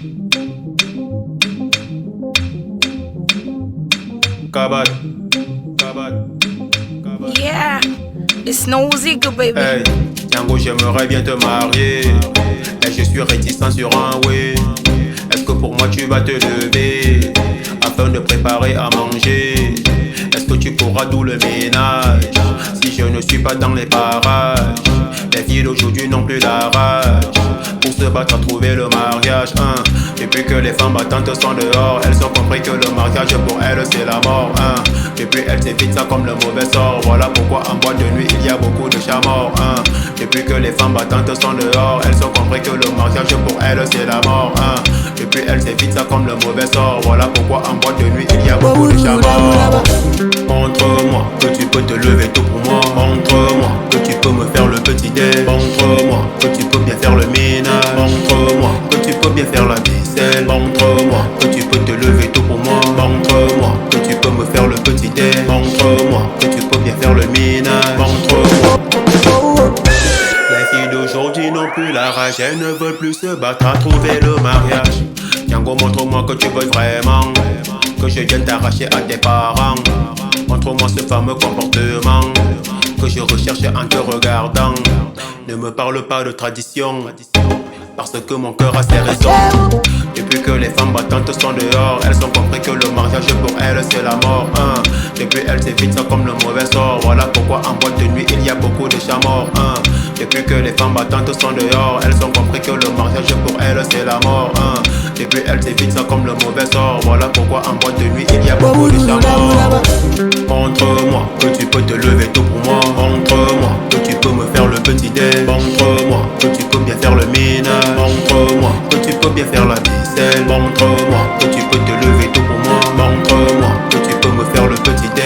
Cabane, cabane, cabane. Yeah, it's Nosy, baby. Hey, Django, j'aimerais bien te marier. Mais je suis réticent sur un oui. Est-ce que pour moi tu vas te lever afin de préparer à manger? Est-ce que tu pourras tout le ménage si je ne suis pas dans les parages? Les filles d'aujourd'hui n'ont plus la rage pour se battre à trouver le mariage, hein. Depuis que les femmes battantes sont dehors, elles ont compris que le mariage pour elles c'est la mort, hein. Depuis elles évitent ça comme le mauvais sort. Voilà pourquoi en boîte de nuit il y a beaucoup de chats morts, hein. Depuis que les femmes battantes sont dehors, elles ont compris que le mariage pour elles c'est la mort, hein. Depuis elles évitent ça comme le mauvais sort. Voilà pourquoi en boîte de nuit il y a beaucoup de chats morts. Montre-moi que tu peux te lever tôt pour moi. Montre-moi que tu peux me faire le petit dé. Montre-moi que tu peux bien faire le ménage. Montre-moi que tu peux bien faire la vaisselle. Montre-moi que tu peux te lever tôt pour moi. Montre-moi que tu peux me faire le petit dé. Montre-moi que tu peux bien faire le ménage. Montre-moi. Les filles d'aujourd'hui n'ont plus la rage, elles ne veulent plus se battre à trouver le mariage. Django, montre-moi que tu veux vraiment que je vienne t'arracher à tes parents. Montre-moi ce fameux comportement que je recherche en te regardant. Ne me parle pas de tradition, parce que mon cœur a ses raisons. Depuis que les femmes battantes sont dehors, elles ont compris que le mariage pour elles c'est la mort, hein. Depuis elles évitent ça comme le mauvais sort. Voilà pourquoi en boîte de nuit il y a beaucoup de chats morts, hein. Depuis que les femmes battantes sont dehors, elles ont compris que le mariage pour elles c'est la mort, hein. Depuis elles évitent ça comme le mauvais sort. Voilà pourquoi en boîte de nuit il y a beaucoup de chats morts. Montre-moi que tu peux te lever tôt pour moi. Montre-moi que tu peux me faire le petit dé. Montre-moi que tu peux bien faire le ménage. Montre-moi que tu peux bien faire la vaisselle. Montre-moi que tu peux te lever tôt pour moi. Montre-moi que tu peux me faire le petit dé.